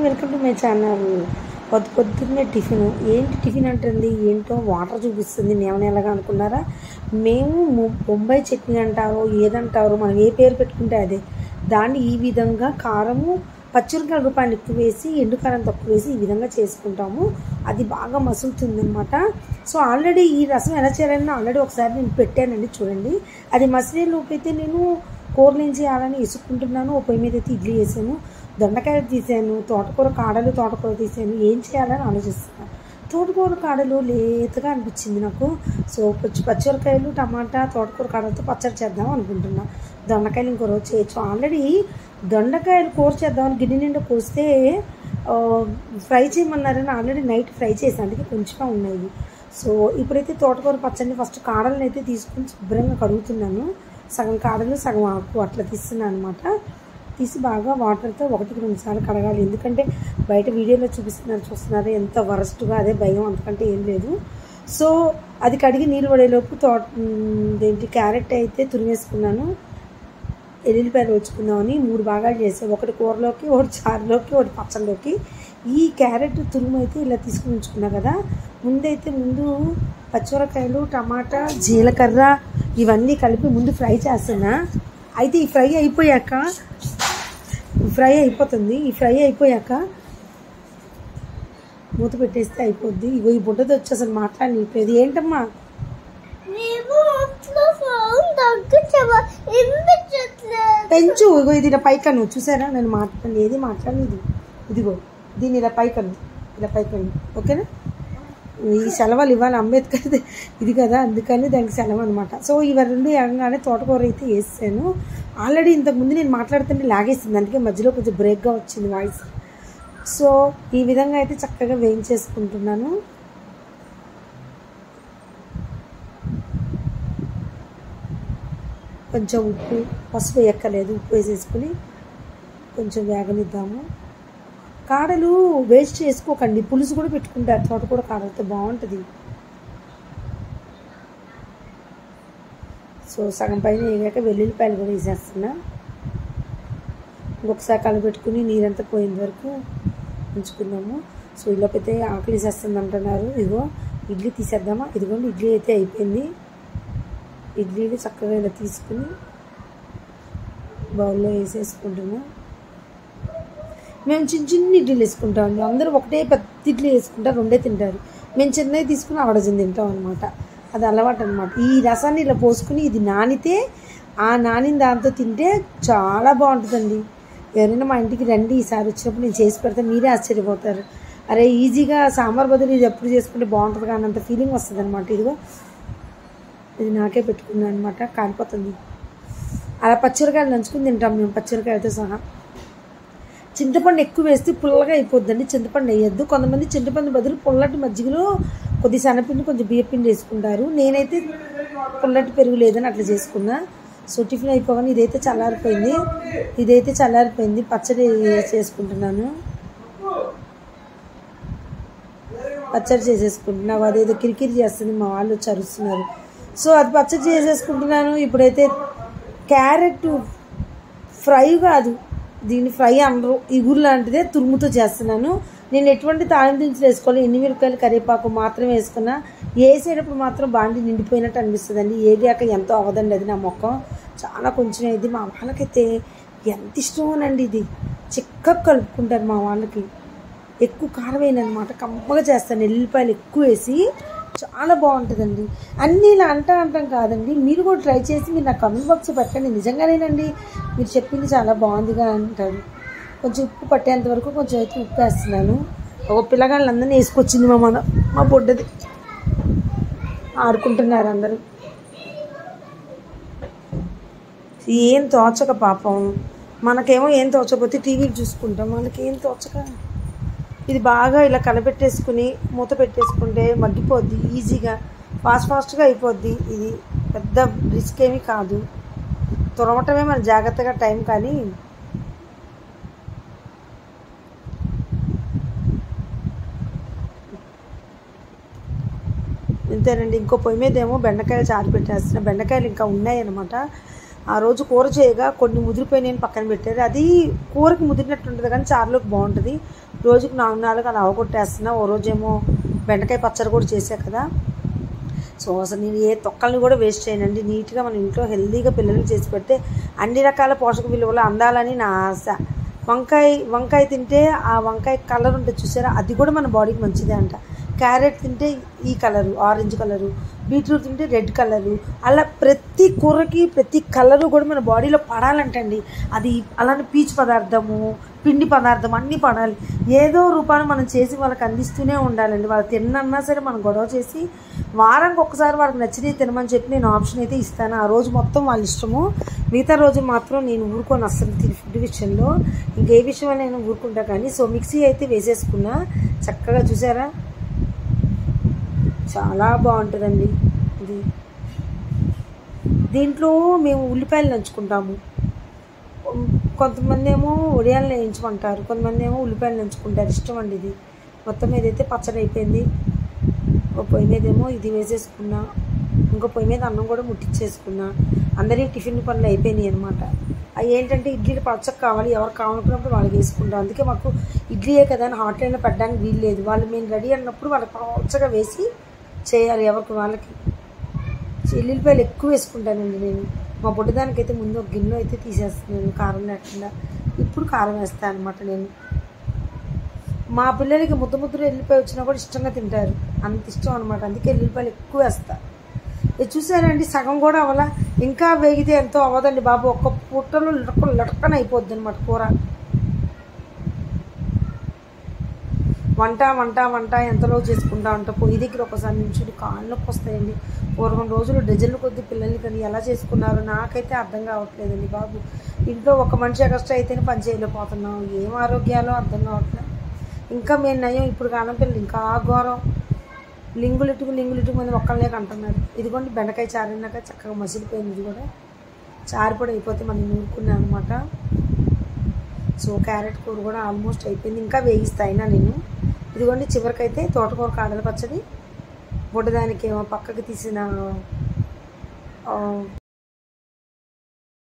Welcome to my channel. పొద్దున్నే tiffin ఏంటి tiffin అంటుంది ఏంటో వాటర్ చూపిస్తుంది. నేమనేలాగా అనుకున్నారా? మేము బొంబాయి చట్నీ అంటారో ఏదంటారో మనం ఏ పేరు పెట్టుకుంటే అదే. దాన్ని ఈ విధంగా కారము పచ్చిమిరపకాయల రూపాయలు ఎక్కువ వేసి ఎండు కారం తక్కువ వేసి ఈ విధంగా చేసుకుంటాము. అది బాగా మసులుతుంది అనమాట. సో ఆల్రెడీ ఈ రసం ఎలా చేయాలని ఆల్రెడీ ఒకసారి నేను పెట్టానండి, చూడండి. అది మసిలేలోపు అయితే నేను కూరలు ఏం చేయాలని వేసుకుంటున్నాను. ఓ పొయ్యి మీద అయితే ఇడ్లీ వేసాను, దొండకాయలు తీసాను, తోటకూర కాడలు తోటకూర తీసాను. ఏం చేయాలని ఆలోచిస్తున్నాను. తోటకూర కాడలు లేతగా అనిపించింది నాకు. సో పచ్చిమిరకాయలు టమాటా తోటకూర కాడలతో పచ్చడి చేద్దాం అనుకుంటున్నా. దొండకాయలు ఇంకో రోజు చేయొచ్చు. ఆల్రెడీ దొండకాయలు కూర చేద్దామని గిన్నె నిండా కోస్తే ఫ్రై చేయమన్నారని ఆల్రెడీ నైట్ ఫ్రై చేసాను, అందుకే కొంచెం ఉన్నాయి. సో ఇప్పుడైతే తోటకూర పచ్చడిని ఫస్ట్ కాడలను అయితే తీసుకుని శుభ్రంగా కడుగుతున్నాను. సగం కాడలు సగం ఆకు అట్లా తీస్తున్నాను అనమాట. తీసి బాగా వాటర్తో 1-2 సార్లు కడగాలి. ఎందుకంటే బయట వీడియోలో చూస్తున్నారు ఎంత వరస్ట్గా, అదే భయం, అంతకంటే ఏం లేదు. సో అది కడిగి నీళ్ళు పడేలోపు క్యారెట్ అయితే తురిమేసుకున్నాను. ఎల్లుల్లిపాయలు వచ్చుకుందామని 3 భాగాలు చేసాను. ఒకటి కూరలోకి, ఒకటి చారులోకి, ఒకటి పచ్చళ్ళలోకి. ఈ క్యారెట్ తురుము అయితే ఇలా తీసుకుని ఉంచుకున్నా కదా. ముందు పచ్చిమిరకాయలు టమాటా జీలకర్ర ఇవన్నీ కలిపి ముందు ఫ్రై చేస్తున్నా. అయితే ఈ ఫ్రై అయిపోయాక ఈ ఫ్రై అయిపోయాక మూత పెట్టేస్తే అయిపోద్ది. ఇగో ఈ బుడ్డది వచ్చి అసలు మాట్లాడలేదు. ఏంటమ్మా పెంచు, ఇగో ఇది ఇలా పైకను చూసారా? నేను ఏది మాట్లాడలేదు. ఇదిగో దీన్ని ఇలా పైకను ఓకేనా? ఈ సెలవులు ఇవ్వాలి, అంబేద్కర్ ఇది కదా, అందుకని దానికి సెలవు అనమాట. సో ఇవి 2 ఏకంగానే తోటకూర అయితే వేసాను. ఆల్రెడీ ఇంతకుముందు నేను మాట్లాడుతుంటే లాగేసింది, అందుకే మధ్యలో కొంచెం బ్రేక్గా వచ్చింది వాయిస్. సో ఈ విధంగా అయితే చక్కగా వేయించేసుకుంటున్నాను. కొంచెం ఉప్పు పసుపు ఎక్కలేదు, ఉప్పు వేసేసుకుని కొంచెం వేగనిద్దాము. కాడలు వేస్ట్ చేసుకోకండి, పులుసు కూడా పెట్టుకుంటారు తోటకూర కాడలతో, బాగుంటుంది. సో సగం పైన వేగాక వెల్లుల్లిపాయలు కూడా వేసేస్తున్నా. ఇంకొకసారి కలపెట్టుకుని నీరంతా పోయేంత వరకు ఉంచుకుందాము. సో ఇలాపైతే ఆకలి వేసేస్తుంది అంటున్నారు. ఇదిగో ఇడ్లీ తీసేద్దామా? ఇదిగోండి ఇడ్లీ అయితే అయిపోయింది. ఇడ్లీని చక్కగా ఇలా తీసుకుని బౌల్లో వేసేసుకుంటున్నాం. మేము చిన్న ఇడ్లీలు వేసుకుంటామండి. అందరూ ఒకటే పెద్ద ఇడ్లీ వేసుకుంటారు, 2 తింటారు. మేము చిన్నవి తీసుకుని ఆవడజం తింటాం అనమాట. అది అలవాటు అనమాట. ఈ రసాన్ని ఇలా పోసుకుని ఇది నానితే ఆ నానిన దాంతో తింటే చాలా బాగుంటుందండి. ఎవరైనా మా ఇంటికి రండి, ఈసారి వచ్చినప్పుడు నేను చేసి పెడతాను, మీరే ఆశ్చర్యపోతారు. అరే ఈజీగా సాంబార్ బదులు ఇది ఎప్పుడు చేసుకుంటే బాగుంటుంది కానీ అంత ఫీలింగ్ వస్తుంది అనమాట. ఇదిగో ఇది నాకే పెట్టుకున్నాను అనమాట, కాలిపోతుంది. అలా పచ్చిమిరకాయలు నంచుకుని తింటాం మేము, పచ్చిమిరకాయలతో సహా. చింతపండు ఎక్కువ వేస్తే పుల్లగా అయిపోద్దండి, చింతపండు వేయద్దు. కొంతమంది చింతపండు బదులు పుల్లటి మజ్జిగలో కొద్ది శనగపిండి కొంచెం బియ్యపిండి వేసుకుంటారు. నేనైతే పుల్లటి పెరుగు లేదని అట్లా చేసుకున్నా. సో టిఫిన్ అయిపోగానే ఇదైతే చల్లారిపోయింది. పచ్చడి చేసుకుంటున్నాను. పచ్చడి చేసేసుకుంటున్నావు, అదేదో కిరికిరి చేస్తుంది, మా వాళ్ళు వచ్చి అరుస్తున్నారు. సో అది పచ్చడి చేసేసుకుంటున్నాను. ఇప్పుడైతే క్యారెట్ ఫ్రై కాదు, దీన్ని ఫ్రై అనరు, ఇగురు లాంటిదే తురుముతో చేస్తున్నాను. నేను ఎటువంటి తాళం దినుసులు వేసుకోవాలి, ఎండుమిరపకాయలు కరివేపాకు మాత్రం వేసుకున్నా. వేసేటప్పుడు మాత్రం బాండి నిండిపోయినట్టు అనిపిస్తుందండి. ఏగాక ఎంతో అవ్వదండి అది, నా మొక్కం చాలా కొంచెం. ఇది మా వాళ్ళకైతే ఎంత ఇష్టమోనండి, ఇది చిక్కగా కలుపుకుంటారు మా వాళ్ళకి. ఎక్కువ కారమేనమాట, కమ్మగా చేస్తాను. ఎల్లుల్లిపాయలు ఎక్కువ వేసి చాలా బాగుంటుందండి. అన్నీ ఇలా అంటాం కాదండి, మీరు కూడా ట్రై చేసి మీరు నా కమెంట్ బాక్స్ పెట్టండి. నిజంగానేనండి, మీరు చెప్పింది చాలా బాగుందిగా అంటారు. కొంచెం ఉప్పు పట్టేంత వరకు కొంచెం అయితే ఉప్పు వేస్తున్నాను. ఒక పిల్లగాళ్ళందరినీ వేసుకొచ్చింది మా బొడ్డది, ఆడుకుంటున్నారు అందరూ. ఏం తోచక పాపం, మనకేమో ఏం తోచకపోతే టీవీ చూసుకుంటాం, వాళ్ళకి ఏం తోచక. ఇది బాగా ఇలా కలపెట్టేసుకుని మూత పెట్టేసుకుంటే మగ్గిపోద్ది ఈజీగా, ఫాస్ట్గా అయిపోద్ది. ఇది పెద్ద రిస్క్ ఏమీ కాదు, తురమటమే మన జాగ్రత్తగా టైం. కానీ ఇంతేనండి. ఇంకో పొయ్యి మీద ఏమో బెండకాయలు చారు పెట్టేస్తున్నా. బెండకాయలు ఇంకా ఉన్నాయన్నమాట. ఆ రోజు కూర చేయగా కొన్ని ముదిరిపోయినాయని పక్కన పెట్టారు. అది కూరకి ముదిరినట్టు ఉంటుంది కానీ చారులోకి బాగుంటుంది. రోజుకు 4 అలా అవగొట్టేస్తున్నా. ఓ రోజేమో బెండకాయ పచ్చడి కూడా చేశా కదా. సో అసలు నేను ఏ తొక్కల్ని కూడా వేస్ట్ చేయనండి. నీట్గా మన ఇంట్లో హెల్తీగా పిల్లలకి చేసి పెడితే అన్ని రకాల పోషక విలువలు అందాలని నా ఆశ. వంకాయ తింటే ఆ వంకాయ కలర్ ఉంటుంది చూసారా, అది కూడా మన బాడీకి మంచిదే అంట. క్యారెట్ తింటే ఈ కలరు, ఆరెంజ్ కలరు. బీట్రూట్ తింటే రెడ్ కలరు. అలా ప్రతి కూరకి ప్రతి కలరు కూడా మన బాడీలో పడాలంటండి. అది అలానే పీచు పదార్థము, పిండి పదార్థం అన్నీ పడాలి. ఏదో రూపాన్ని మనం చేసి వాళ్ళకి అందిస్తూనే ఉండాలండి. వాళ్ళు తిన్నన్నా సరే మనం గొడవ చేసి వారానికి ఒక్కసారి వాళ్ళకి నచ్చినవి తినమని చెప్పి నేను ఆప్షన్ అయితే ఇస్తాను. ఆ రోజు మొత్తం వాళ్ళ ఇష్టము. మిగతా రోజు మాత్రం నేను ఊరుకోను అస్సలు ఫుడ్ విషయంలో. ఇంకే విషయంలో నేను ఊరుకుంటా కానీ. సో మిక్సీ అయితే వేసేసుకున్నా చక్కగా. చూసారా, చాలా బాగుంటుందండి ఇది. దీంట్లో మేము ఉల్లిపాయలు నంచుకుంటాము. కొంతమంది ఏమో ఉడియాలు వేయించమంటారు, కొంతమంది ఏమో ఉల్లిపాయలు నంచుకుంటారు. ఇష్టం అండి ఇది. మొత్తం ఏదైతే పచ్చడి అయిపోయింది. ఒక పొయ్యి మీద ఏమో ఇది వేసేసుకున్నా, ఇంకో పొయ్యి మీద అన్నం కూడా ముట్టించేసుకున్నా. అందరికీ టిఫిన్ పనులు అయిపోయినాయి అనమాట. అవి ఏంటంటే ఇడ్లీలు పచ్చగా కావాలి, ఎవరు కావాలనుకున్నప్పుడు వాళ్ళకి వేసుకుంటాం. అందుకే మాకు ఇడ్లీయే కదా అని హాట్ లైన్లో పెట్టడానికి వీలు లేదు. వాళ్ళు మేము రెడీ అన్నప్పుడు వాళ్ళకి పచ్చగా వేసి చేయాలి ఎవరికి వాళ్ళకి. ఎల్లుల్లిపాయలు ఎక్కువ వేసుకుంటానండి నేను. మా బుడ్డదానికైతే ముందు ఒక గిన్నెలో అయితే తీసేస్తున్నాను కారం లేకుండా. ఇప్పుడు కారం వేస్తాను అనమాట నేను. మా పిల్లలకి ముద్దలు ఎల్లుల్లిపాయ వచ్చినా కూడా ఇష్టంగా తింటారు, అంత ఇష్టం అనమాట. అందుకే ఎల్లుల్లిపాయలు ఎక్కువ వేస్తా. ఇది చూసారండి, సగం కూడా అవ్వాలా. ఇంకా వేగితే ఎంతో అవ్వదండి బాబు. ఒక్క పుట్టలో లటకన అయిపోద్ది అనమాట కూర. వంట ఎంతలో చేసుకుంటా ఉంటా. పొయ్యి దగ్గర ఒకసారి నుంచి కాళ్ళు నొప్పి వస్తాయండి. పూర్వం రోజులు డజన్లు కొద్ది పిల్లల్ని కానీ ఎలా చేసుకున్నారు నాకైతే అర్థం కావట్లేదండి బాబు. ఇంట్లో ఒక మనిషి ఎక్స్ట్రా అయితేనే పని చేయలేకపోతున్నాం. ఏం ఆరోగ్యాలో అర్థం కావట్లేదు. ఇంకా మేము నయం ఇప్పుడు కాలం పిల్లలు ఇంకా ఘోరం. లింగులిటుకు మంది ఒక్కళ్ళే అంటున్నారు. ఇదిగోండి బెండకాయ చారినాక చక్కగా మసిలిపోయింది. ఇది కూడా చారిపొడి అయిపోతే మనం నూరుకున్నాను అనమాట. సో క్యారెట్ కూర కూడా ఆల్మోస్ట్ అయిపోయింది. ఇంకా వేగిస్తాయినా నేను. ఇదిగోండి చివరికైతే తోటకూర కాడల పచ్చడి. బుడ్డదానికి ఏమో పక్కకి తీసిన